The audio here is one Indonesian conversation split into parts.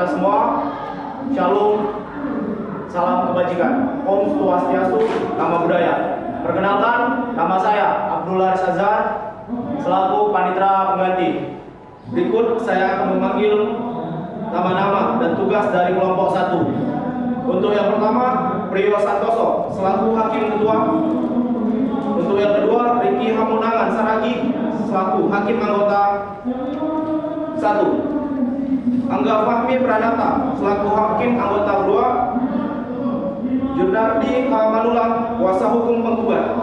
kita semua. Shalom, salam kebajikan. Om Swastiastu, nama budaya. Perkenalkan, nama saya Abdullah Azhar selaku panitera pengganti. Berikut saya akan memanggil nama-nama dan tugas dari kelompok 1. Untuk yang pertama, Priyo Santoso selaku hakim ketua. Untuk yang kedua, Riki Hamunangan Saragi selaku hakim anggota 1. Angga Fahmi Pranata selaku hakim anggota 2. Junardi Manulang kuasa hukum penggugat.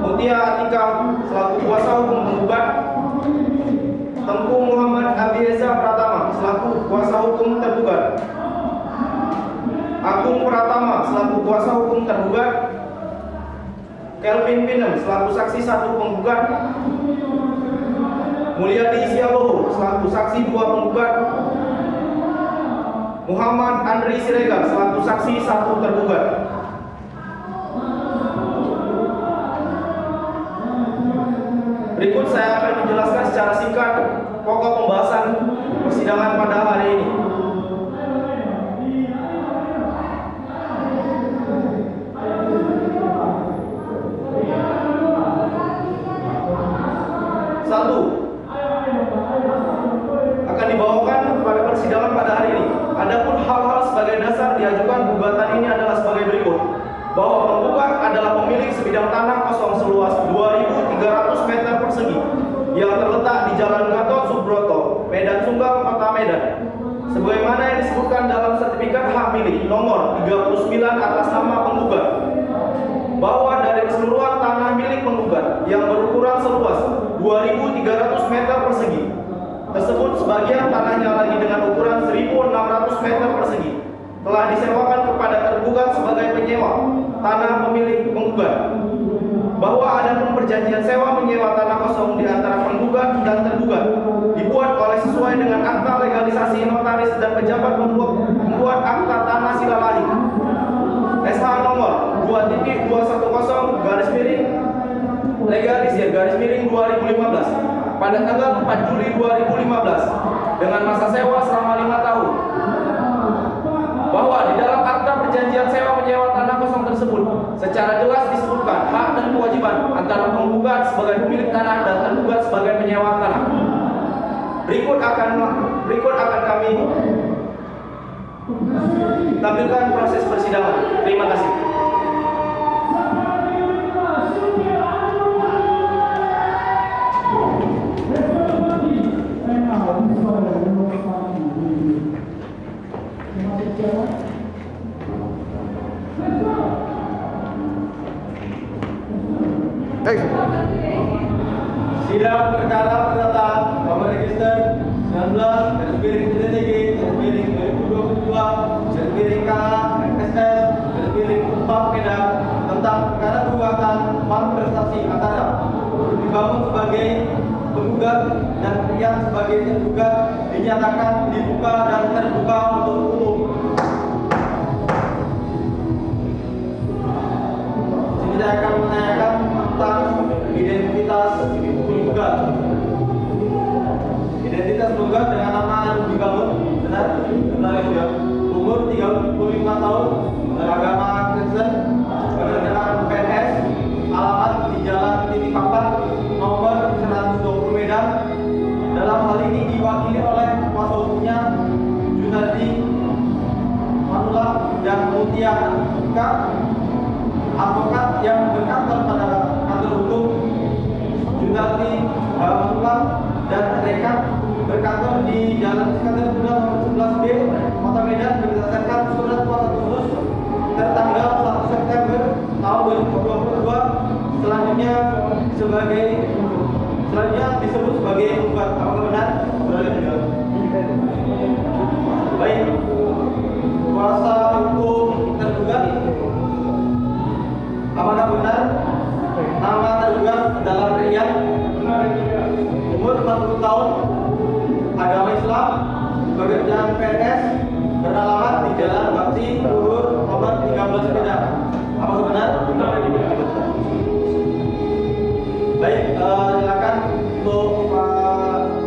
Mutia Atika selaku kuasa hukum penggugat. Tengku Muhammad Abieza Pratama selaku kuasa hukum tergugat. Agung Pratama selaku kuasa hukum tergugat. Kelvin Pinem selaku saksi 1 penggugat. Mulyadi Sialoho selaku saksi 2 penggugat. Muhammad Andri Siregar selaku saksi 1 tergugat. Berikut saya akan menjelaskan secara singkat pokok pembahasan persidangan pada hari ini. Satu, akan dibawakan pada persidangan pada hari ini. Adapun hal-hal sebagai dasar diajukan gugatan ini adalah sebagai berikut: bahwa penggugat adalah pemilik sebidang tanah kosong seluas 2.300 meter persegi yang terletak di Jalan Gatot Subroto, Medan Sunggal, Kota Medan, sebagaimana yang disebutkan dalam sertifikat hak milik nomor 39 atas nama penggugat, bahwa dari keseluruhan tanah milik penggugat yang berukuran seluas 2.300 meter persegi tersebut, sebagian tanahnya lagi dengan ukuran 1.600 meter persegi telah disewakan kepada tergugat sebagai penyewa tanah pemilik penggugat, bahwa ada perjanjian sewa menyewa tanah kosong di antara penggugat dan tergugat dibuat oleh sesuai dengan akta legalisasi notaris dan pejabat membuat akta tanah silalahi SH nomor 2.210 garis miring legalisir garis miring 2015 pada tanggal 4 Juli 2015 dengan masa sewa selama 5 tahun, bahwa di dalam akta perjanjian sewa menyewa tanah kosong tersebut secara jelas disebutkan hak dan kewajiban antara penggugat sebagai pemilik tanah dan tergugat sebagai penyewa tanah. Berikut akan kami tampilkan proses persidangan. Terima kasih. Sidang perkara perdata nomor register 19/2022/KA/4 Medan tentang perkara gugatan malprestasi antara dibangun sebagai penggugat dan yang sebagai tergugat dinyatakan dibuka dan terbuka untuk umum. Saya akan menanyakan tentang identitas penggugat. Identitas penggugat dengan nama dibangun benar ya. Umur 35 tahun, beragama Kristen, pekerjaan PNS, alamat di Jalan Titik Papat nomor 120 Medan. Dalam hal ini diwakili oleh kuasa hukumnya Junardi Manulang dan Mutia Atika, advokat yang berkantor pada kantor hukum Junardi Manulang dan rekan berkantor di Jalan Iskandar Muda nomor 11B Kota Medan berdasarkan surat kuasa khusus tertanggal 1 September tahun 2022 selanjutnya disebut sebagai penggugat. Apakah benar? Baik, kuasa hukum tergugat, apakah benar nama tergugat adalah Rian, umur 40 tahun, agama Islam, pekerjaan PNS, beralamat di Jalan Bakti Luhur nomor 13 Medan. Apakah benar? Baik, silakan untuk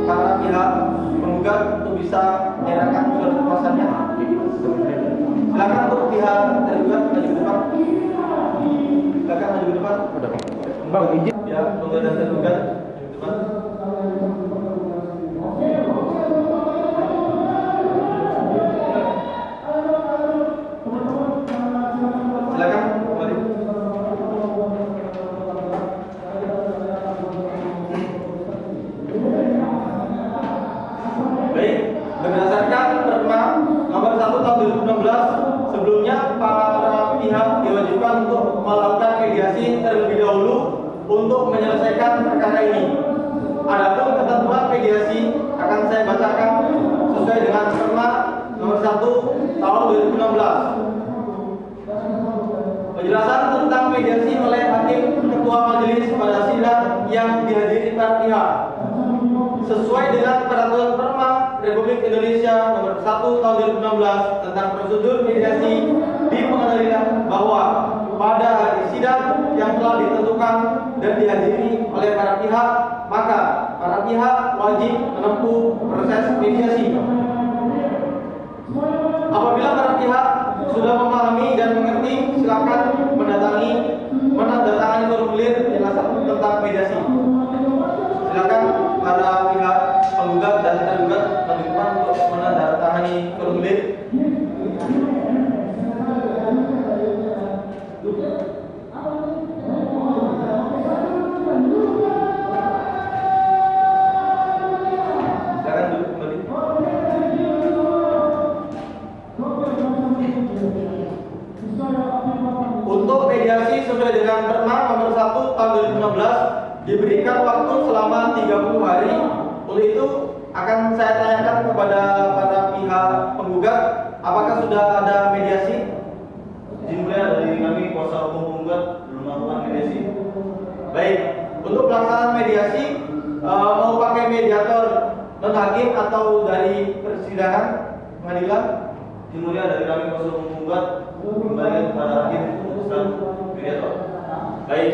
para pihak penggugat untuk bisa Silakan untuk pihak tergugat maju ke depan. Silakan maju ke depan. Bang, izin. Ya, pengugat dan tergugat maju ke depan. Silakan kembali. Baik, berdasarkan Perma nomor 1 tahun 2016, sebelumnya para pihak diwajibkan untuk melakukan mediasi terlebih dahulu untuk menyelesaikan perkara ini. Adapun ketentuan mediasi akan saya bacakan sesuai dengan Perma nomor 1 tahun 2016. Penjelasan tentang mediasi oleh hakim ketua majelis pada sidang yang dihadiri para pihak. Sesuai dengan peraturan Perma Republik Indonesia nomor 1 tahun 2016 tentang prosedur mediasi di pengadilan, bahwa pada hari sidang yang telah ditentukan dan dihadiri oleh para pihak, maka para pihak wajib menempuh proses mediasi. Apabila para pihak sudah memahami dan mengerti, silakan menandatangani formulir penjelasan tentang mediasi. Silakan para pihak penggugat dan tergugat maju ke depan untuk menandatangani formulir. Silakan duduk kembali. Untuk mediasi sesuai dengan Perma nomor 1 tahun 2016 diberikan waktu selama 30 hari. Untuk itu akan saya tanyakan kepada para pihak penggugat, apakah sudah ada mediasi? Izin mulia dari kami kuasa hukum penggugat belum melakukan mediasi. Baik, untuk pelaksanaan mediasi mau pakai mediator non hakim atau dari persidangan pengadilan? Izin mulia dari kami kuasa hukum penggugat kembali kepada hakim memutuskan mediator. Baik.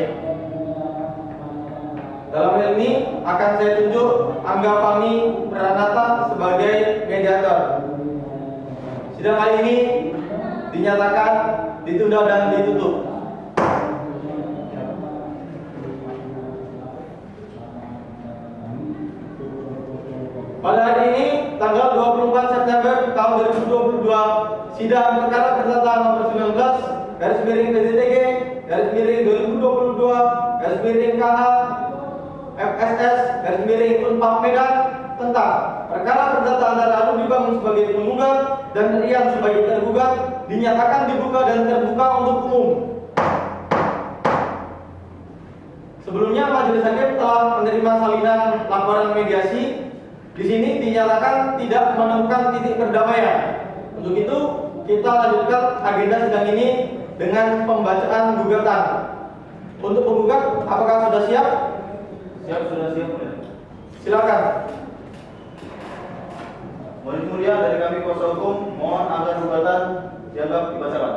Dalam hal ini akan saya tunjuk Angga Fahmi Pranata sebagai mediator. Sidang kali ini dinyatakan ditunda dan ditutup. Pada hari ini tanggal 24 September tahun 2022, sidang perkara perdata nomor 19 garis miring PJTG garis miring 2022 garis miring KH FSS garis miring Unpad Medan tentang perkara perdata antara Arun Dibangun sebagai penggugat dan Rian sebagai tergugat dinyatakan dibuka dan terbuka untuk umum. Sebelumnya majelis hakim telah menerima salinan laporan mediasi. Di sini dinyatakan tidak menemukan titik perdamaian. Untuk itu kita lanjutkan agenda sidang ini dengan pembacaan gugatan. Untuk penggugat, apakah sudah siap? Siap, sudah siap mulia. Silakan. Mohon mulia dari kami kuasa hukum mohon agar gugatan dianggap dibacakan.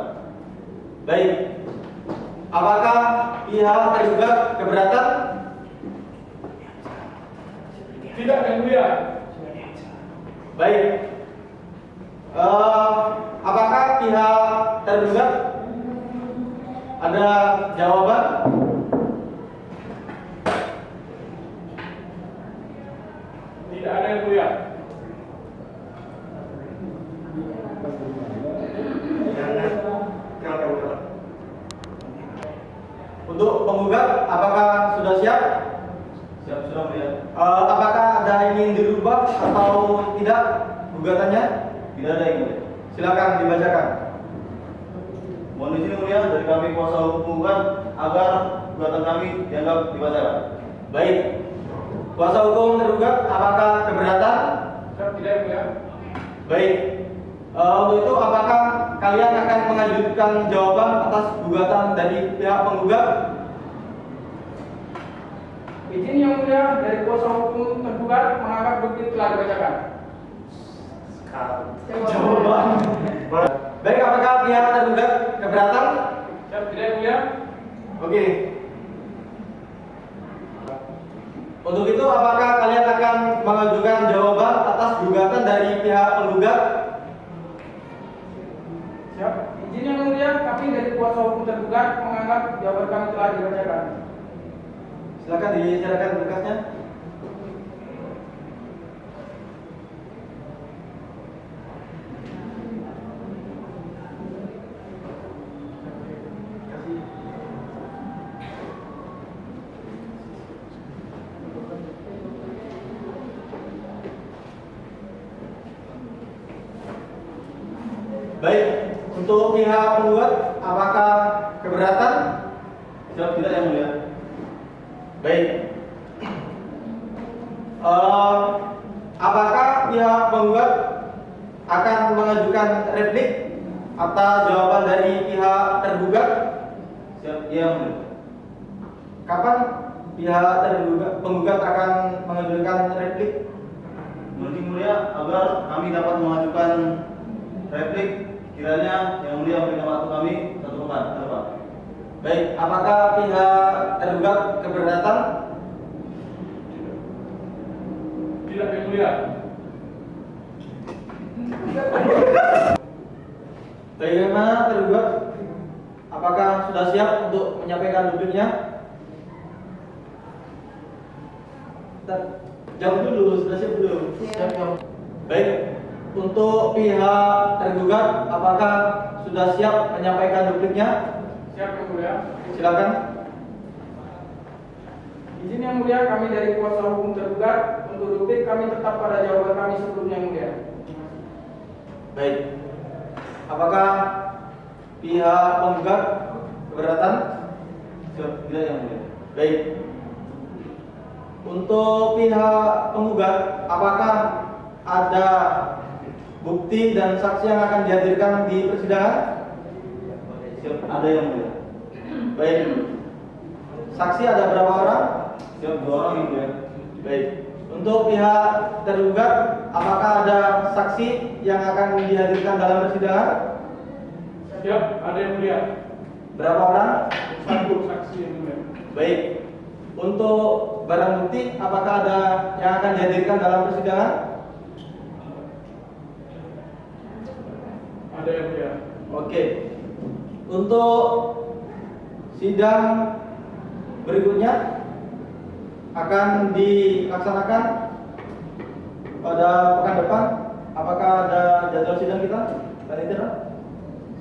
Baik. Apakah pihak tergugat keberatan? Tidak, yang mulia. Baik. Apakah pihak tergugat ada jawaban? Tidak ada, yang mulia. Untuk penggugat, apakah sudah siap? Siap, sudah mulia. Apakah ada yang ingin dirubah atau tidak gugatannya? Tidak ada yang mulia. Silakan dibacakan. Mohon izin mulia dari kami kuasa hukum penggugat agar gugatan kami dianggap dibacakan. Baik. Kuasa hukum tergugat, apakah keberatan? Tidak, yang mulia. Baik. Untuk itu, apakah kalian akan mengajukan jawaban atas gugatan dari pihak penggugat? Izin yang mulia dari kuasa hukum tergugat menganggap bukti telah dibacakan. Jawaban. Baik, apakah pihak tergugat keberatan? Siap, tidak, yang mulia. Oke. Untuk itu, apakah kalian akan mengajukan jawaban atas gugatan dari pihak penggugat? Siap. tergugat menganggap jawaban kami telah dibacakan. Silakan diserahkan berkasnya. Baik, untuk pihak penggugat, apakah keberatan? Jawab tidak yang mulia. Baik. Apakah pihak penggugat akan mengajukan replik atas jawaban dari pihak tergugat? Siap, iya yang mulia. Kapan pihak penggugat akan mengajukan replik? Menurut Yang Mulia, agar kami dapat mengajukan replik, kiranya Yang Mulia memberikan waktu kami 1 pekan ke depan. Baik, apakah pihak tergugat keberatan? Tidak, Yang Mulia. Bagaimana tergugat? Apakah sudah siap untuk menyampaikan duduknya? Jawab dulu, sudah siap belum? Siap. Baik, untuk pihak tergugat, apakah sudah siap menyampaikan duduknya? Siap, Yang Mulia. Silakan. Izin Yang Mulia, kami dari kuasa hukum tergugat untuk duplik kami tetap pada jawaban kami sebelumnya, Yang Mulia. Baik. Apakah pihak penggugat keberatan? Siap, tidak Yang Mulia. Baik. Untuk pihak penggugat, apakah ada bukti dan saksi yang akan dihadirkan di persidangan? Siap, ada Yang Mulia. Baik. Saksi ada berapa orang? Siap, 2 orang Yang Mulia. Baik. Untuk pihak tergugat, apakah ada saksi yang akan dihadirkan dalam persidangan? Siap, ada Yang Mulia. Berapa orang? 1 saksi, Yang Mulia. Baik. Untuk barang bukti, apakah ada yang akan dihadirkan dalam persidangan? Ada Yang Mulia. Oke. Untuk sidang berikutnya akan dilaksanakan pada pekan depan. Apakah ada jadwal sidang kita? Panitia?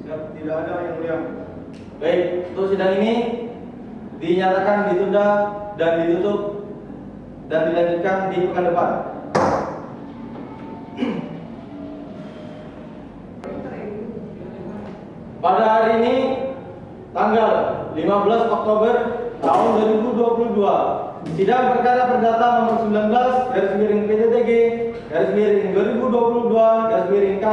Siap, tidak ada Yang Mulia. Baik, untuk sidang ini dinyatakan ditunda dan ditutup dan dilanjutkan di pekan depan. Pada hari ini tanggal 15 Oktober tahun 2022, sidang perkara perdata nomor 19 /PTTG /2022 K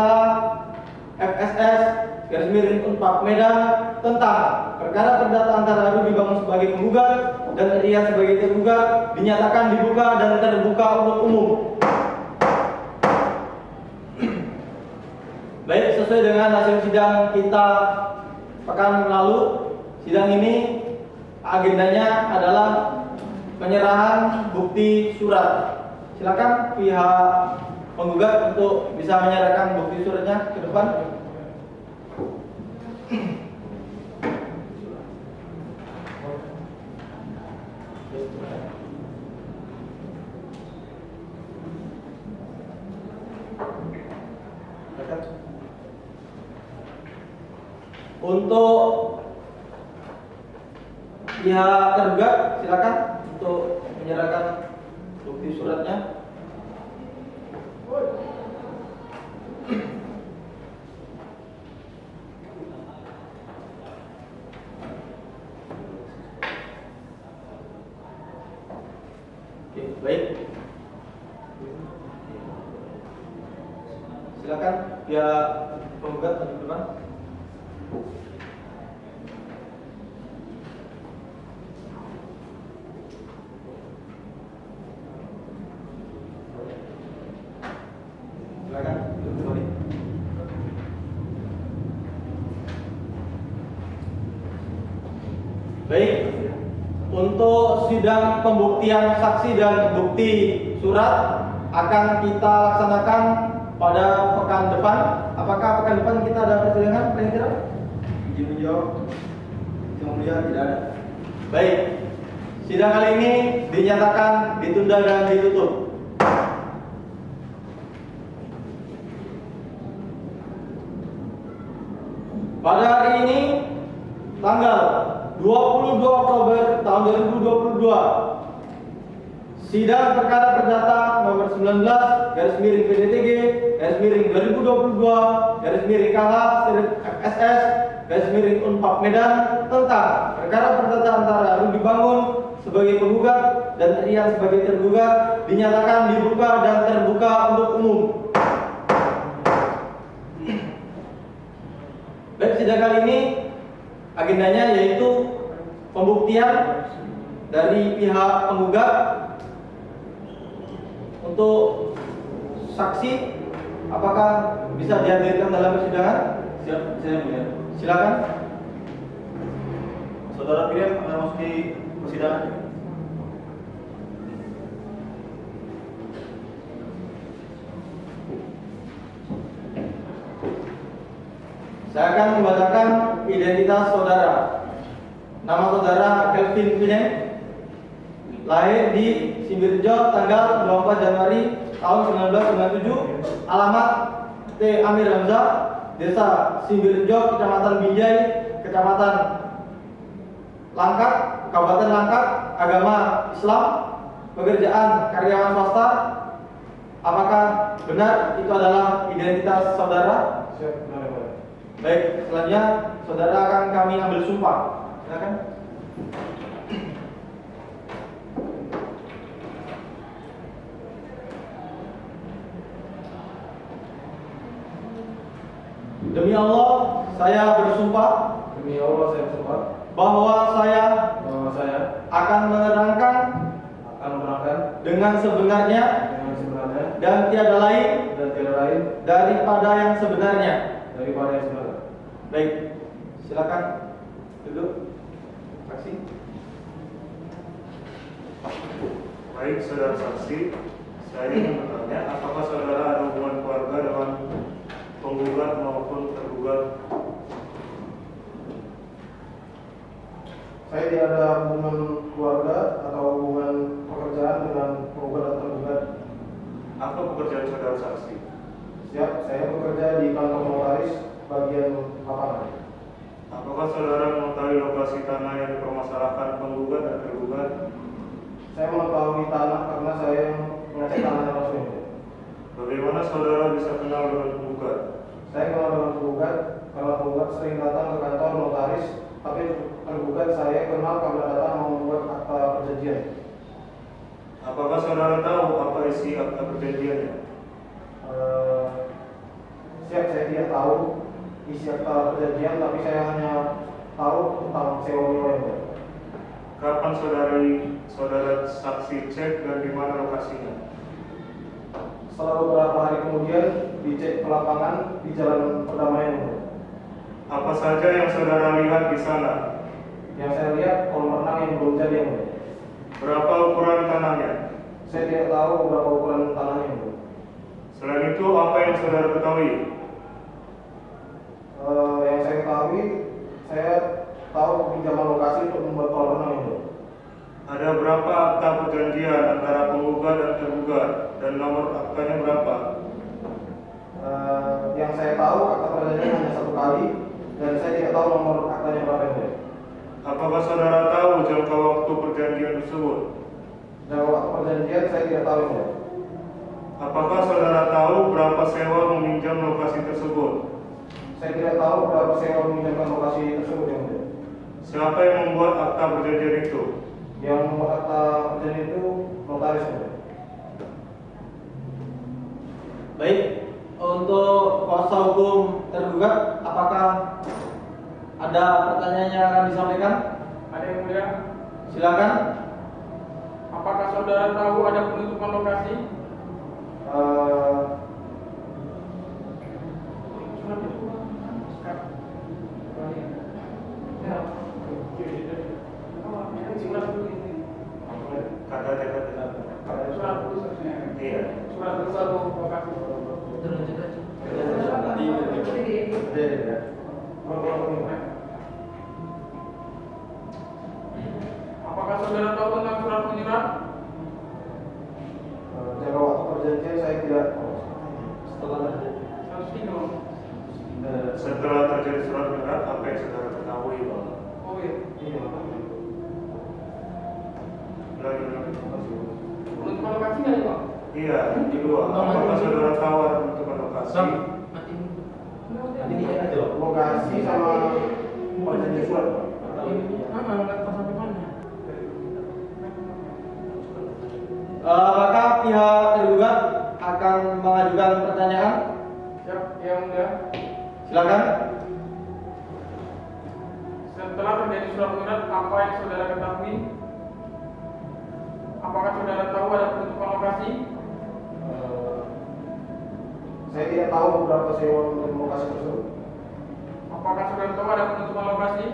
FSS Unpad Medan tentang perkara perdata antara Rudy Bangun sebagai penggugat dan Rian sebagai tergugat dinyatakan dibuka dan terbuka untuk umum. Baik, sesuai dengan hasil sidang kita pekan lalu, sidang ini agendanya adalah penyerahan bukti surat. Silakan pihak penggugat untuk bisa menyerahkan bukti suratnya ke depan. Untuk pihak tergugat, silakan untuk menyerahkan bukti suratnya. Oke, baik. Silakan pihak penggugat maju ke depan. Silakan duduk kembali. Baik, untuk sidang pembuktian saksi dan bukti surat akan kita laksanakan pada pekan depan. Apakah pekan depan kita ada persidangan, Pak Indra? Izin menjawab. Yang mulia tidak ada. Baik. Sidang kali ini dinyatakan ditunda dan ditutup. Pada hari ini tanggal 22 Oktober tahun 2022, sidang perkara perdata nomor 19 garis miring PDTG garis miring 2022 garis miring KH FSS garis miring Unpad Medan tentang perkara perdata antara Rudi Bangun sebagai penggugat dan Rian sebagai tergugat dinyatakan dibuka dan terbuka untuk umum. Baik, sidang kali ini agendanya yaitu pembuktian dari pihak penggugat untuk saksi. Apakah bisa dihadirkan dalam persidangan? Silakan. Saudara Piriam akan masuk di persidangan. Saya akan membacakan identitas saudara. Nama saudara Kelvin Pineng, lahir di Simbirjo tanggal 24 Januari tahun 1997, alamat T. Amir Hamzah, Desa Simbirjo, Kecamatan Binjai, Kecamatan Langkat, Kabupaten Langkat, agama Islam, pekerjaan karyawan swasta. Apakah benar itu adalah identitas saudara? Baik, selanjutnya saudara akan kami ambil sumpah. Silakan. Demi Allah, saya bersumpah. Demi Allah saya bersumpah Bahwa saya bahwa saya akan menerangkan akan menerangkan dengan sebenarnya dengan sebenarnya dan tiada lain dan tiada lain daripada yang sebenarnya. daripada yang sebenarnya. Baik, silakan duduk. Saksi. Baik, saudara saksi, saya ingin bertanya, apakah saudara ada hubungan keluarga dengan penggugat maupun tergugat? Saya tidak ada hubungan keluarga atau hubungan pekerjaan dengan penggugat atau tergugat. Apa pekerjaan saudara saksi? Siap, saya bekerja di kantor notaris bagian lapangan. Apakah saudara mengetahui lokasi tanah yang dipermasalahkan penggugat dan tergugat? Saya mengetahui tanah karena saya mengecek tanahnya langsung. Bagaimana saudara bisa kenal dengan penggugat? Saya kenal dengan penggugat karena penggugat sering datang ke kantor notaris, tapi tergugat saya kenal karena datang mau membuat akta perjanjian. Apakah saudara tahu apa isi akta perjanjiannya? Siap, saya tidak tahu isi akta perjanjian, tapi saya hanya tahu tentang sewa-nyewa yang ada. Kapan saudara saksi cek dan di mana lokasinya? Setelah beberapa hari kemudian dicek ke lapangan di Jalan Perdamaian. Apa saja yang saudara lihat di sana? Yang saya lihat kolam renang yang belum jadi yang ada. Berapa ukuran tanahnya? Saya tidak tahu berapa ukuran tanahnya yang ada. Selain itu, apa yang saudara ketahui? Yang saya ketahui, saya tahu pinjaman lokasi untuk membuat kolam renang yang ada. Ada berapa akta perjanjian antara penggugat dan tergugat dan nomor aktanya berapa? Yang saya tahu akta perjanjian hanya satu kali dan saya tidak tahu nomor aktanya berapa yang ada. Apakah saudara tahu jangka waktu perjanjian tersebut? Dan waktu perjanjian saya tidak tahu yang ada. Apakah saudara tahu berapa sewa meminjam lokasi tersebut? Saya tidak tahu berapa sewa meminjamkan lokasi tersebut yang ada. Siapa yang membuat akta perjanjian itu? Yang membuat akta perjanjian itu notaris yang ada. Baik, untuk kuasa hukum tergugat, apakah ada pertanyaan yang akan disampaikan? Ada yang mulia, Silakan. apakah saudara tahu ada penutupan lokasi? Iya. Surat bersatu lokasi. tahu tentang surat menyurat? Jangka waktu perjanjian saya tidak setelah Saksi dong. Setelah terjadi surat menyurat, apa yang saudara ketahui, Pak? Oh iya. Lagi. Penutupan lokasi nggak ya Pak? Iya, kedua, apakah saudara tahu ada penutupan lokasi? ini aja lokasi sama perjanjian surat. Laptop sampai mana? Maka pihak tergugat akan mengajukan pertanyaan. Siap, yang mulia. Silakan. Setelah terjadi surat menyurat, apa yang saudara ketahui? Apakah saudara tahu ada penutupan lokasi? Saya tidak tahu berapa sewa untuk lokasi tersebut. Apakah saudara tahu ada penutupan lokasi?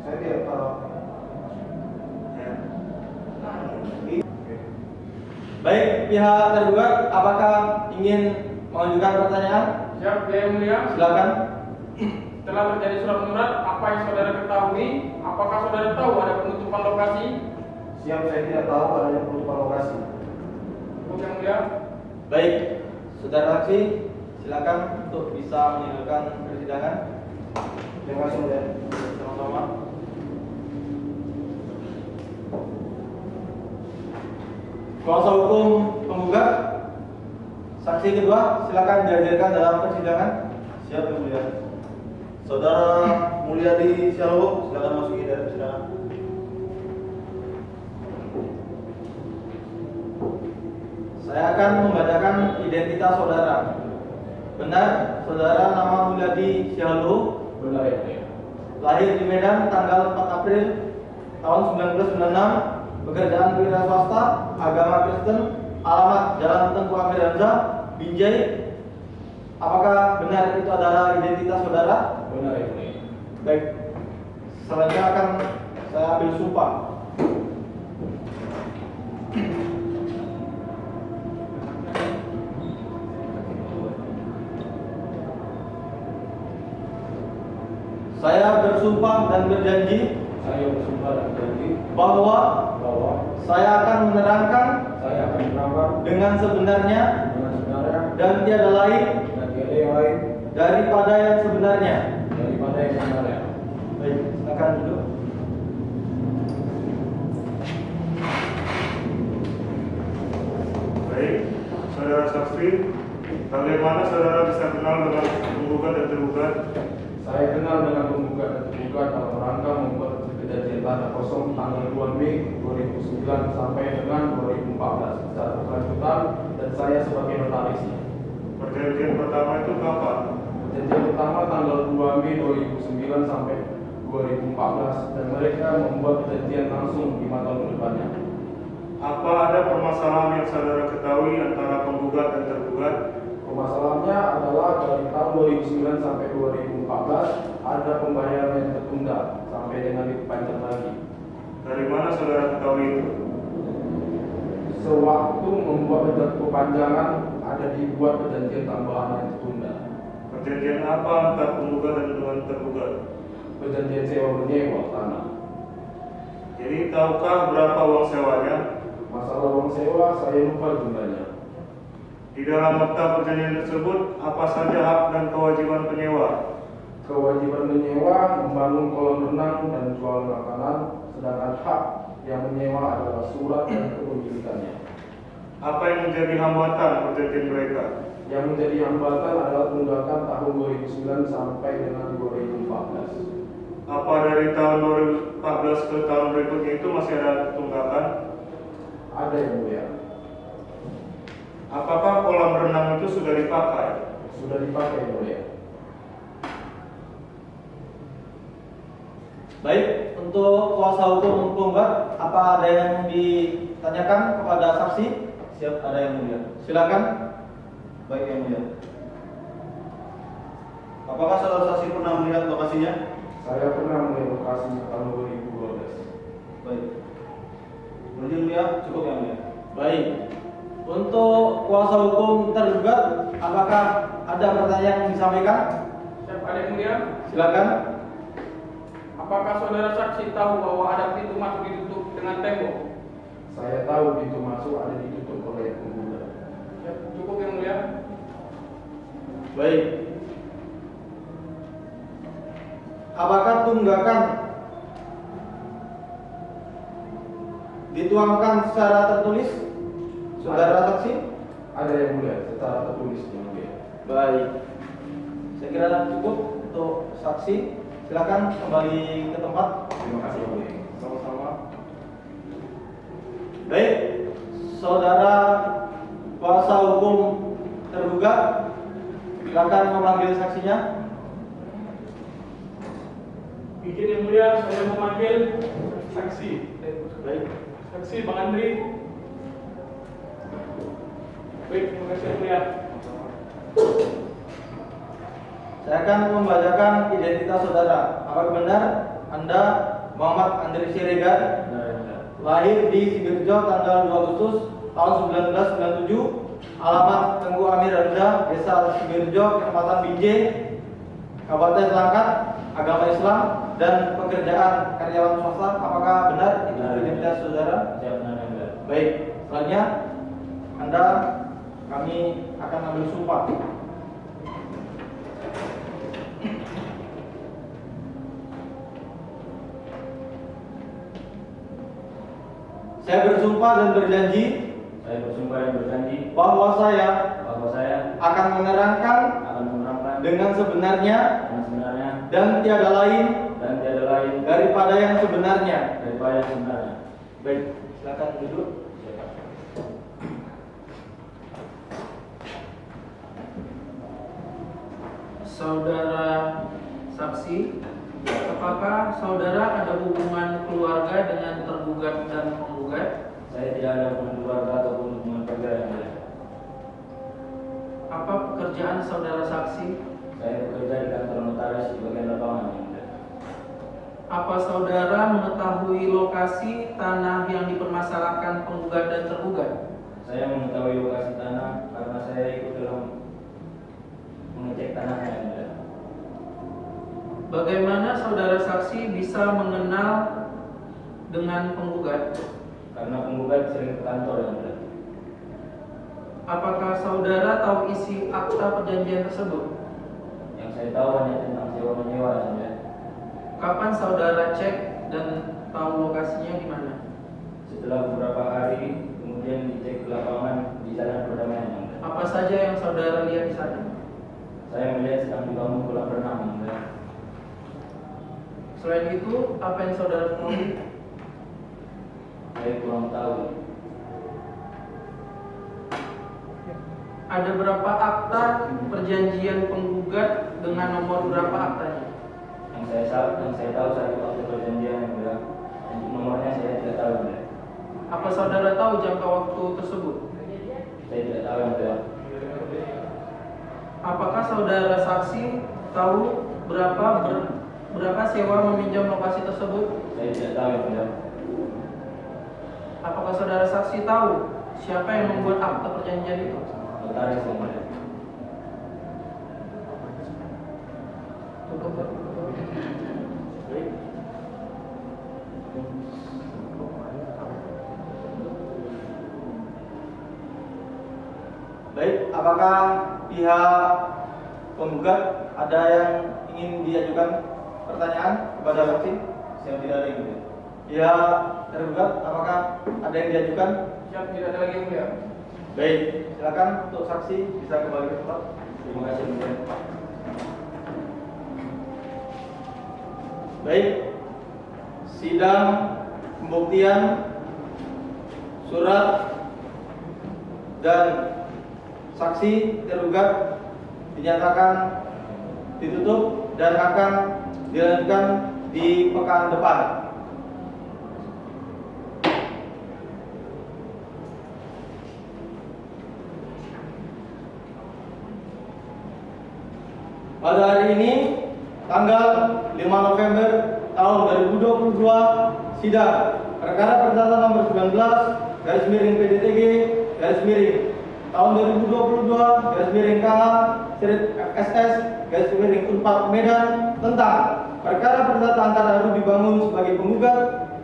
Saya tidak tahu. Ya. Baik, pihak tergugat apakah ingin mengajukan pertanyaan? Siap, yang mulia. Silakan. Setelah terjadi surat menyurat, apa yang saudara ketahui? Apakah saudara tahu ada penutupan lokasi? Siap, saya tidak tahu adanya penutupan lokasi. Untuk yang mulia. Baik, saudara saksi, silakan untuk bisa meninggalkan persidangan. Terima kasih, Mulia. Sama-sama. Kuasa hukum penggugat, saksi kedua, silakan dihadirkan dalam persidangan. Siap, Yang Mulia. Saudara Mulyadi Syalowo, silakan masuki dari persidangan. Saya akan membacakan identitas saudara. Benar, saudara nama Mulyadi Syalowo? Benar ya. Lahir di Medan tanggal 4 April tahun 1996, pekerjaan wira swasta, agama Kristen, alamat Jalan Tengku Amiranza, Binjai. Apakah benar itu adalah identitas saudara? Benar ya. Baik, selanjutnya akan saya ambil sumpah. Saya bersumpah dan berjanji Saya bersumpah dan berjanji bahwa bahwa saya akan menerangkan saya akan menerangkan dengan sebenarnya dengan sebenarnya dan tiada lain dan tiada yang lain daripada yang sebenarnya. daripada yang sebenarnya. Baik, silakan duduk. Baik, saudara saksi, bagaimana saudara bisa kenal dengan penggugat dan tergugat? Saya kenal dengan penggugat dan tergugat dalam rangka membuat perjanjian tanah kosong tanggal 2 Mei 2009 sampai dengan 2014 secara berkelanjutan dan saya sebagai notarisnya. Perjanjian pertama itu kapan? Perjanjian pertama tanggal 2 Mei 2009 sampai 2014 dan mereka membuat perjanjian langsung 5 tahun ke depannya. Apa ada permasalahan yang saudara ketahui antara penggugat dan tergugat? Permasalahannya adalah dari tahun 2009 sampai 2014 ada pembayaran yang tertunda sampai dengan dipanjang lagi. Dari mana saudara ketahui itu? Sewaktu membuat perpanjangan ada dibuat perjanjian tambahan yang tertunda. Perjanjian apa antara penggugat dan dengan tergugat? Perjanjian sewa menyewa tanah. Jadi tahukah berapa uang sewanya? Masalah uang sewa saya lupa jumlahnya. Di dalam akta perjanjian tersebut, apa saja hak dan kewajiban penyewa? Kewajiban menyewa membangun kolam renang dan jual makanan, sedangkan hak yang menyewa adalah surat dan kepemilikannya. Apa yang menjadi hambatan perjanjian mereka? Yang menjadi hambatan adalah tunggakan tahun 2009 sampai dengan 2014. Apa dari tahun 2014 ke tahun berikutnya itu masih ada tunggakan? Ada yang mulia. Apakah kolam renang itu sudah dipakai? Sudah dipakai yang mulia. Baik, untuk kuasa hukum penggugat, apa ada yang ditanyakan kepada saksi? Siap, ada Yang Mulia. Silakan. Baik, Yang Mulia. Apakah saudara saksi pernah melihat lokasinya? Saya pernah melihat lokasi tahun 2012. Baik. Izin Mulia, cukup Yang Mulia. Baik. Untuk kuasa hukum tergugat, apakah ada pertanyaan yang disampaikan? Siap, ada yang mulia. Silakan. Apakah saudara saksi tahu bahwa ada pintu masuk ditutup dengan tembok? Saya tahu pintu masuk ada ditutup oleh penggugat. Ya, cukup yang mulia. Baik. Apakah tunggakan dituangkan secara tertulis, saudara saksi? Ada yang mulia, secara tertulis yang mulia. Baik. Saya kira cukup untuk saksi. Silakan kembali ke tempat. Terima kasih yang mulia. Sama-sama. Baik, saudara kuasa hukum tergugat, silakan memanggil saksinya. Izin yang mulia, saya memanggil saksi. Baik. Saksi Bang Andri. Baik, terima kasih yang mulia. Saya akan membacakan identitas saudara. Apakah benar Anda Muhammad Andri Siregar, lahir di Sibirjo tanggal 2 Agustus tahun 1997, alamat Tengku Amir Rendah, Desa Sibirjo, Kecamatan Binjai, Kabupaten Langkat, agama Islam, dan pekerjaan karyawan swasta. Apakah benar itu identitas saudara? Baik, selanjutnya kami akan ambil sumpah. Saya bersumpah dan berjanji bahwa saya akan menerangkan dengan sebenarnya dan tiada lain daripada yang sebenarnya. Baik, silakan duduk. Saudara saksi, apakah saudara ada hubungan keluarga dengan tergugat dan penggugat? Saya tidak ada hubungan keluarga ataupun hubungan kerja yang mulia. Apa pekerjaan saudara saksi? Saya bekerja di kantor notaris di bagian lapangan yang mulia. Apa saudara mengetahui lokasi tanah yang dipermasalahkan penggugat dan tergugat? Saya mengetahui lokasi tanah karena saya ikut dalam mengecek tanahnya yang mulia. Bagaimana saudara saksi bisa mengenal dengan penggugat? Karena penggugat sering ke kantor yang mulia. Apakah saudara tahu isi akta perjanjian tersebut? Yang saya tahu hanya tentang sewa-menyewa yang mulia. Kapan saudara cek dan tahu lokasinya di mana? Setelah beberapa hari kemudian dicek ke lapangan di Jalan Perdamaian yang mulia. Apa saja yang saudara lihat di sana? Saya melihat sedang dibangun kolam renang yang mulia. Selain itu, apa yang saudara ketahui? Saya kurang tahu. Ada berapa akta perjanjian penggugat dengan nomor berapa aktanya? Yang saya tahu satu akta perjanjian yang mulia. Untuk nomornya saya tidak tahu yang mulia. Apa saudara tahu jangka waktu tersebut? Saya tidak tahu yang mulia. Apakah saudara saksi tahu berapa sewa meminjam lokasi tersebut? Saya tidak tahu yang mulia. Apakah saudara saksi tahu siapa yang membuat akta perjanjian itu? Notaris yang mulia. Baik, apakah pihak penggugat ada yang ingin diajukan pertanyaan kepada saksi? Siap tidak ada yang mulia. Ya, tergugat, apakah ada yang diajukan? Siap, tidak ada lagi yang mulia. Baik, silakan untuk saksi bisa kembali ke tempat. Terima kasih yang mulia. Baik, sidang pembuktian surat dan saksi tergugat dinyatakan ditutup dan akan dilanjutkan di pekan depan. Pada hari ini, tanggal 5 November tahun 2022, sidang perkara perdata nomor 19 garis miring PDTG garis miring tahun 2022 garis miring KH Serit FSS garis miring Unpad Medan tentang perkara perdata antara Rudi Bangun sebagai penggugat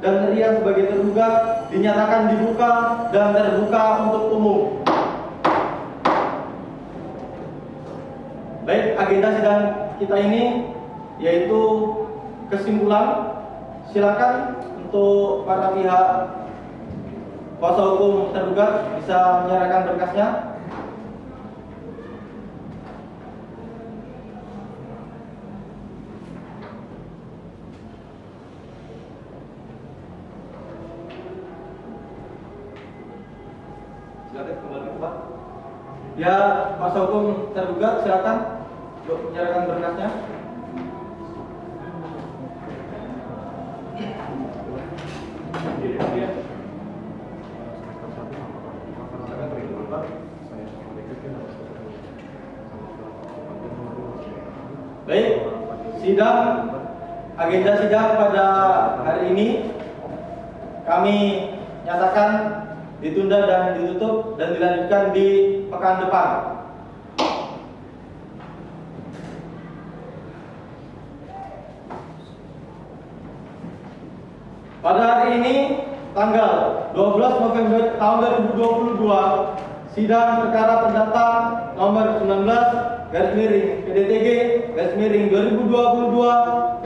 dan Rian sebagai tergugat dinyatakan dibuka dan terbuka untuk umum. Baik, agenda sidang kita ini yaitu kesimpulan. Silakan untuk para pihak kuasa hukum tergugat bisa menyerahkan berkasnya. Silakan kembali Pak. Ya, kuasa hukum tergugat silakan untuk menyerahkan berkasnya. Baik, agenda sidang pada hari ini kami nyatakan ditunda dan ditutup dan dilanjutkan di pekan depan. Pada hari ini tanggal 12 November tahun 2022, sidang perkara perdata nomor 19 garis miring PDTG garis miring 2022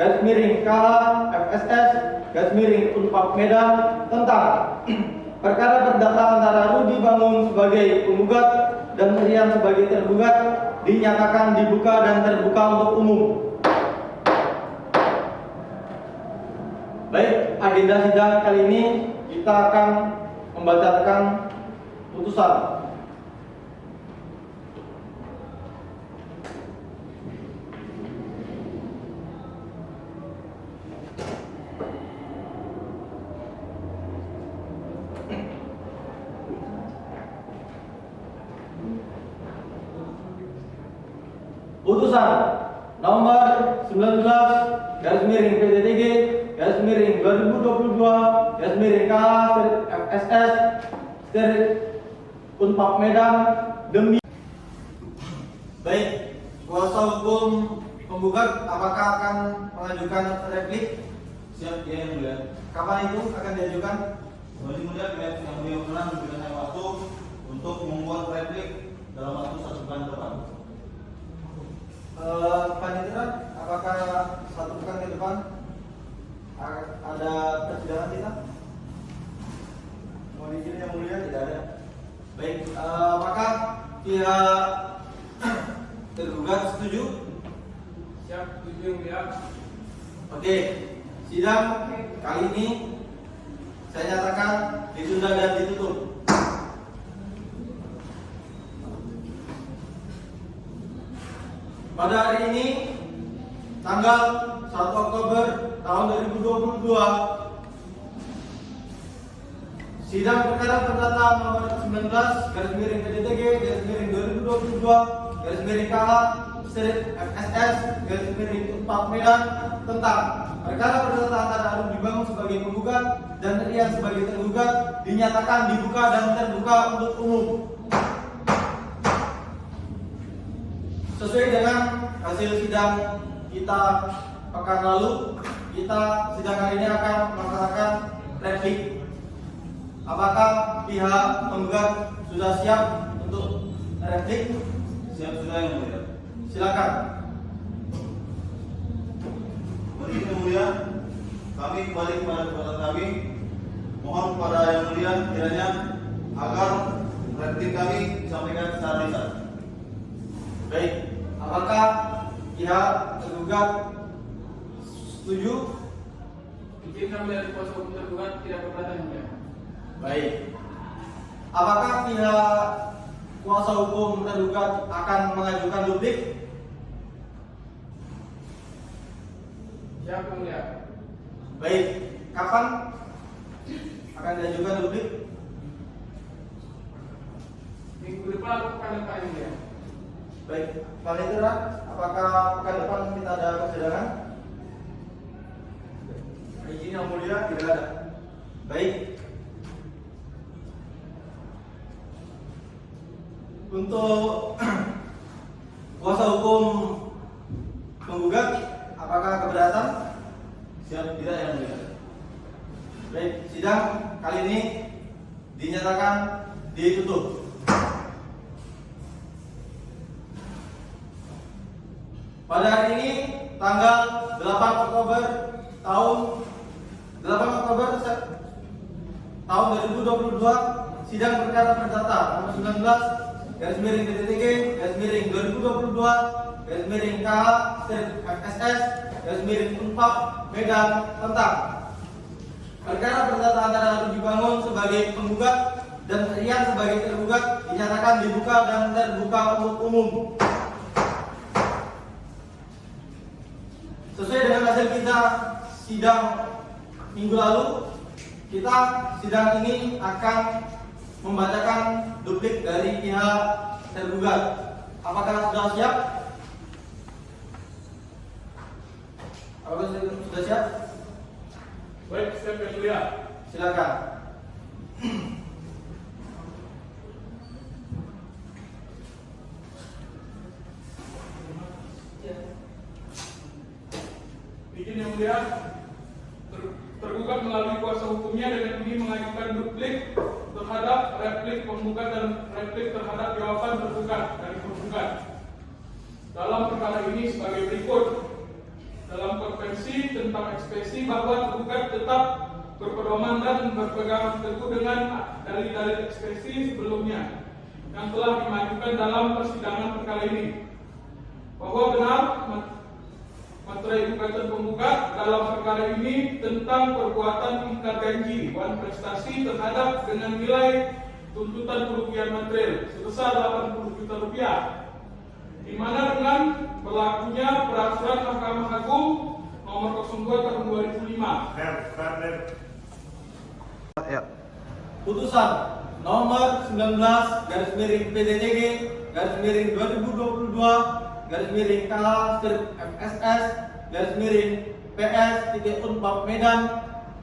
garis miring KH FSS garis miring Unpad Medan tentang perkara perdata antara Rudi Bangun sebagai penggugat dan Rian sebagai tergugat dinyatakan dibuka dan terbuka untuk umum. Baik, agenda sidang kali ini kita akan membacakan putusan. Putusan nomor 19 garis miring PDTG garis miring 2022 garis miring KH FSS Unpad Medan demi. Baik, kuasa hukum penggugat apakah akan mengajukan replik? Siap, ya yang mulia. Kapan itu akan diajukan? Yang mulia, yang mulia pernah memberikan saya waktu untuk membuat replik dalam waktu 1 bulan ke depan. Panitera, apakah 1 pekan ke depan ada persidangan kita? Mohon izin yang mulia, tidak ada. Baik, apakah pihak tergugat setuju? Siap, setuju yang mulia. Oke, sidang kali ini saya nyatakan ditunda dan ditutup. Pada hari ini tanggal 1 Oktober tahun 2022, sidang perkara perdata nomor 19 garis miring PDTG garis miring 2022 garis miring KH FSS garis miring Unpad Medan tentang perkara perdata antara Rudi Bangun sebagai penggugat dan Rian sebagai tergugat dinyatakan dibuka dan terbuka untuk umum. Sesuai dengan hasil sidang kita pekan lalu, kita sidang kali ini akan melaksanakan replik. Apakah pihak penggugat sudah siap untuk replik? Siap sudah yang mulia. Silakan. Yang mulia, kami kembali kepada perbuatan kami. Mohon kepada yang mulia kiranya agar replik kami disampaikan secara lisan. Baik, apakah pihak tergugat setuju? Izin kami dari kuasa hukum tergugat tidak keberatan yang mulia. Baik. Apakah pihak kuasa hukum tergugat akan mengajukan duplik? Siap yang mulia. Baik. Kapan akan diajukan duplik? Minggu depan atau pekan depan yang mulia. Baik. Panitera, apakah pekan depan kita ada persidangan? Izin yang mulia tidak ada. Baik. Untuk kuasa hukum penggugat, apakah keberatan? Siap tidak yang mulia? Baik, sidang kali ini dinyatakan ditutup. Pada hari ini tanggal 8 Oktober tahun 2022, sidang perkara perdata nomor 19/2022/2022/KH/FSS/Unpad Medan tentang perkara perdata antara Rudi Bangun sebagai penggugat dan Rian sebagai tergugat dinyatakan dibuka dan terbuka untuk umum. Sesuai dengan hasil kita sidang minggu lalu, kita sidang ini akan membacakan duplik dari pihak tergugat. Apakah sudah siap? Apakah sudah siap? Baik, siap yang mulia. Silakan. Izin yang mulia, tergugat melalui kuasa hukumnya dengan ini mengajukan duplik terhadap replik penggugat dan replik terhadap jawaban tergugat dari penggugat. Dalam perkara ini sebagai berikut. Dalam konvensi tentang ekspresi bahwa tergugat tetap berpedoman dan berpegang teguh dengan dalil-dalil ekspresi sebelumnya yang telah dimajukan dalam persidangan perkara ini, bahwa benar materi gugatan penggugat dalam perkara ini tentang perbuatan ingkar janji wan prestasi terhadap dengan nilai tuntutan kerugian material sebesar 80 juta rupiah, di mana dengan berlakunya peraturan Mahkamah Agung nomor 02 tahun 2005. Putusan nomor 19/2022/KH/FSS/PS.Unpad Medan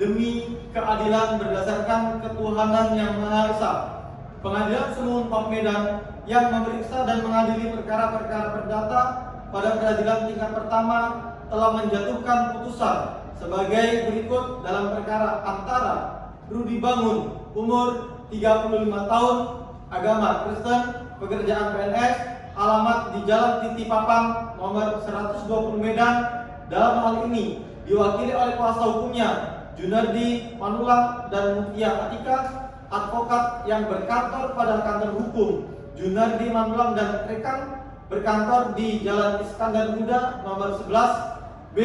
demi keadilan berdasarkan ketuhanan yang Maha Esa. Pengadilan Semu Unpad Medan yang memeriksa dan mengadili perkara-perkara perdata pada peradilan tingkat pertama telah menjatuhkan putusan sebagai berikut dalam perkara antara Rudi Bangun, umur 35 tahun, agama Kristen, pekerjaan PNS, alamat di Jalan Titi Papang nomor 120 Medan. Dalam hal ini diwakili oleh kuasa hukumnya Junardi Manulang dan Mutia Atika, advokat yang berkantor pada kantor hukum Junardi Manulang dan rekan berkantor di Jalan Iskandar Muda nomor 11 B,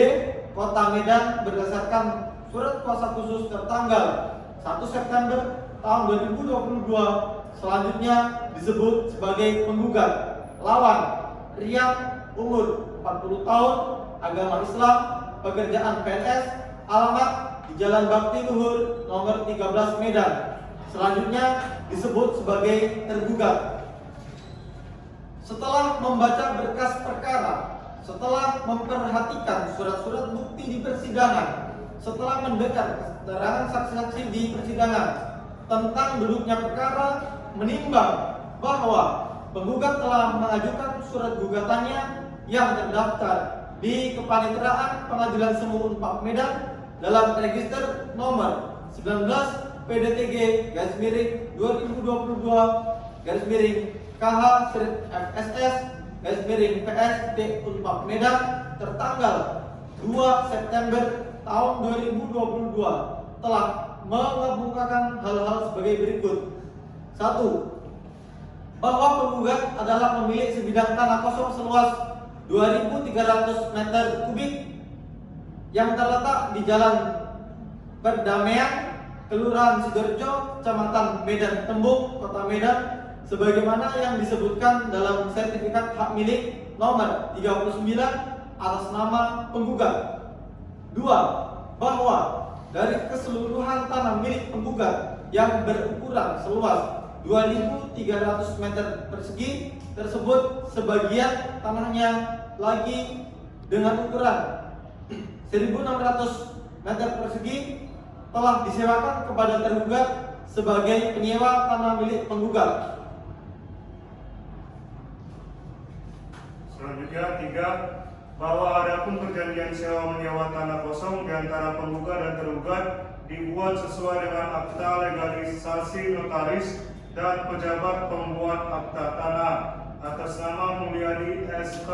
Kota Medan, berdasarkan surat kuasa khusus tertanggal 1 September tahun 2022, selanjutnya disebut sebagai penggugat. Lawan Rian, umur 40 tahun, agama Islam, pekerjaan PNS, alamat di Jalan Bakti Luhur nomor 13 Medan, selanjutnya disebut sebagai tergugat. Setelah membaca berkas perkara, setelah memperhatikan surat-surat bukti di persidangan, setelah mendengar keterangan saksi-saksi di persidangan tentang duduknya perkara, menimbang bahwa penggugat telah mengajukan surat gugatannya yang terdaftar di Kepaniteraan Pengadilan Semu Unpad Medan dalam register nomor 19 PDTG/2022/KH/FSS/PS.Unpad Medan tertanggal 2 September tahun 2022 telah mengemukakan hal-hal sebagai berikut. 1. Bahwa penggugat adalah pemilik sebidang tanah kosong seluas 2.300 meter kubik yang terletak di Jalan Perdamaian, Kelurahan Sidoarjo, Kecamatan Medan Tembung, Kota Medan, sebagaimana yang disebutkan dalam sertifikat hak milik nomor 39 atas nama penggugat. 2. Bahwa dari keseluruhan tanah milik penggugat yang berukuran seluas 2.300 meter persegi tersebut, sebagian tanahnya lagi dengan ukuran 1.600 meter persegi telah disewakan kepada tergugat sebagai penyewa tanah milik penggugat. Selanjutnya 3, bahwa adapun perjanjian sewa menyewa tanah kosong di antara penggugat dan tergugat dibuat sesuai dengan akta legalisasi notaris dan pejabat pembuat akta tanah atas nama Mulyadi SK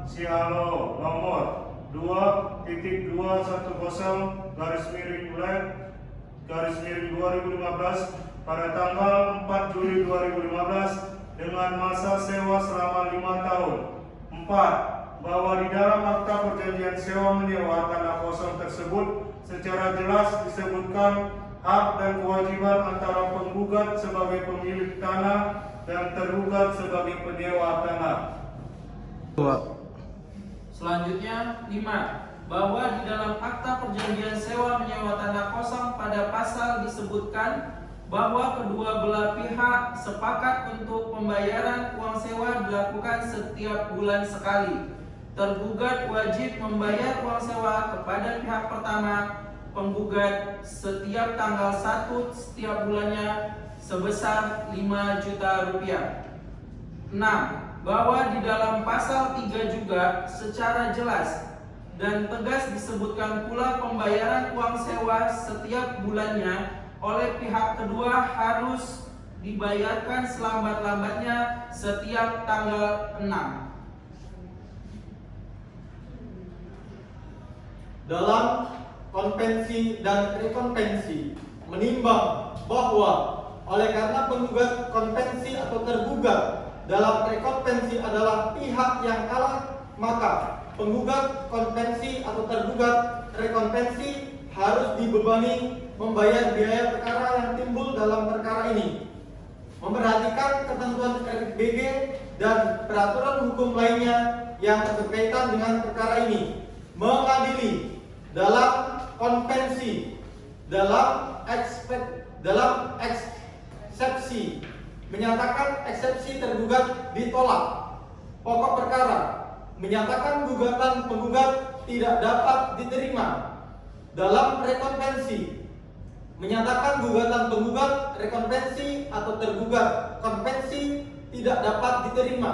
Sialo nomor 2.210/2015 pada tanggal 4 Juli 2015 dengan masa sewa selama 5 tahun. 4. Bahwa di dalam akta perjanjian sewa menyewa tanah kosong tersebut secara jelas disebutkan hak dan kewajiban antara penggugat sebagai pemilik tanah dan tergugat sebagai penyewa tanah. Selanjutnya 5. Bahwa di dalam akta perjanjian sewa menyewa tanah kosong pada pasal disebutkan bahwa kedua belah pihak sepakat untuk pembayaran uang sewa dilakukan setiap bulan sekali. Tergugat wajib membayar uang sewa kepada pihak pertama penggugat setiap tanggal 1 setiap bulannya sebesar 5 juta rupiah. 6. Bahwa di dalam pasal 3 juga secara jelas dan tegas disebutkan pula pembayaran uang sewa setiap bulannya oleh pihak kedua harus dibayarkan selambat-lambatnya setiap tanggal 6. Dalam konvensi dan rekonvensi menimbang bahwa oleh karena penggugat konvensi atau tergugat dalam rekonvensi adalah pihak yang kalah, maka penggugat konvensi atau tergugat rekonvensi harus dibebani membayar biaya perkara yang timbul dalam perkara ini. Memperhatikan ketentuan RBG dan peraturan hukum lainnya yang berkaitan dengan perkara ini. Mengadili dalam konvensi, dalam eksepsi, menyatakan eksepsi tergugat ditolak. Pokok perkara menyatakan gugatan penggugat tidak dapat diterima. Dalam rekonvensi menyatakan gugatan penggugat rekonvensi atau tergugat konvensi tidak dapat diterima.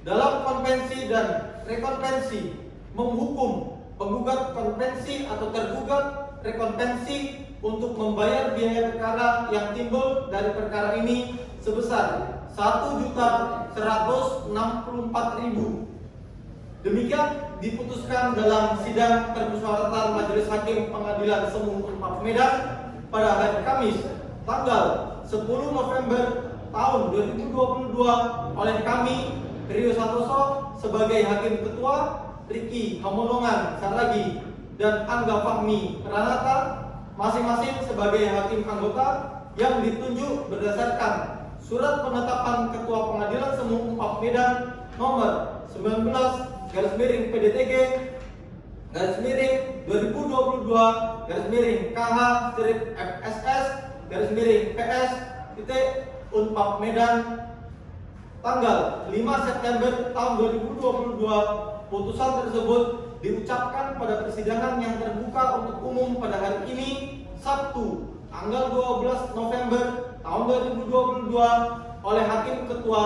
Dalam konvensi dan rekonvensi menghukum penggugat konvensi atau tergugat rekonvensi untuk membayar biaya perkara yang timbul dari perkara ini sebesar 1.164.000. Demikian diputuskan dalam sidang permusyawaratan Majelis Hakim Pengadilan Semu 4 Medan pada hari Kamis tanggal 10 November tahun 2022 oleh kami Rio Santoso sebagai Hakim Ketua, Riki Hamonongan Saragi dan Angga Fahmi Pranata masing-masing sebagai hakim anggota yang ditunjuk berdasarkan surat penetapan Ketua Pengadilan Semu 4 Medan nomor 19/PDTG /2022 KH-FSS PS Unpad Medan tanggal 5 September tahun 2022. Putusan tersebut diucapkan pada persidangan yang terbuka untuk umum pada hari ini Sabtu tanggal 12 November tahun 2022 oleh Hakim Ketua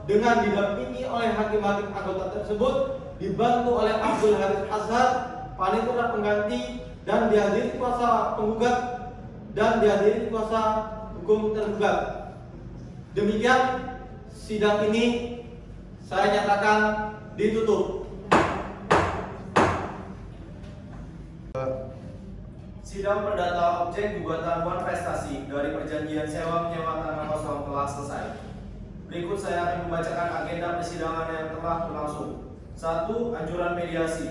dengan didampingi oleh hakim-hakim anggota tersebut, dibantu oleh Abdul Haris Azhar, panitia pengganti, dan dihadiri kuasa penggugat dan dihadiri kuasa hukum tergugat. Demikian sidang ini saya nyatakan ditutup. Sidang perdata objek gugatan kontestasi dari perjanjian sewa menyewa tanah kosong telah selesai. Berikut saya akan membacakan agenda persidangan yang telah berlangsung. 1. Anjuran mediasi.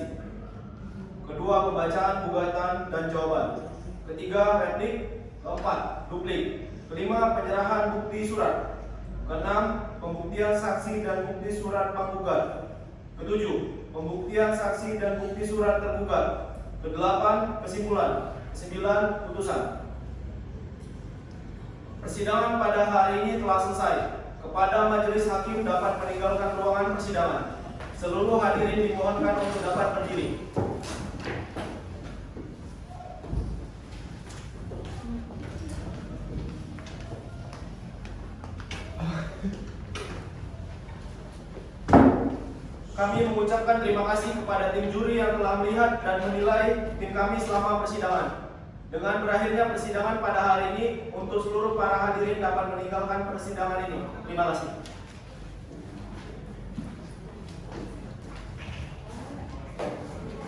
Kedua, pembacaan gugatan dan jawaban. Ketiga, replik. Keempat, duplik. Kelima, penyerahan bukti surat. Keenam, pembuktian saksi dan bukti surat penggugat. Ketujuh, pembuktian saksi dan bukti surat tergugat. Kedelapan, kesimpulan. 9. Putusan. Persidangan pada hari ini telah selesai. Kepada majelis hakim dapat meninggalkan ruangan persidangan. Seluruh hadirin dimohonkan untuk dapat berdiri. Kami mengucapkan terima kasih kepada tim juri yang telah melihat dan menilai tim kami selama persidangan. Dengan berakhirnya persidangan pada hari ini, untuk seluruh para hadirin dapat meninggalkan persidangan ini. Terima kasih.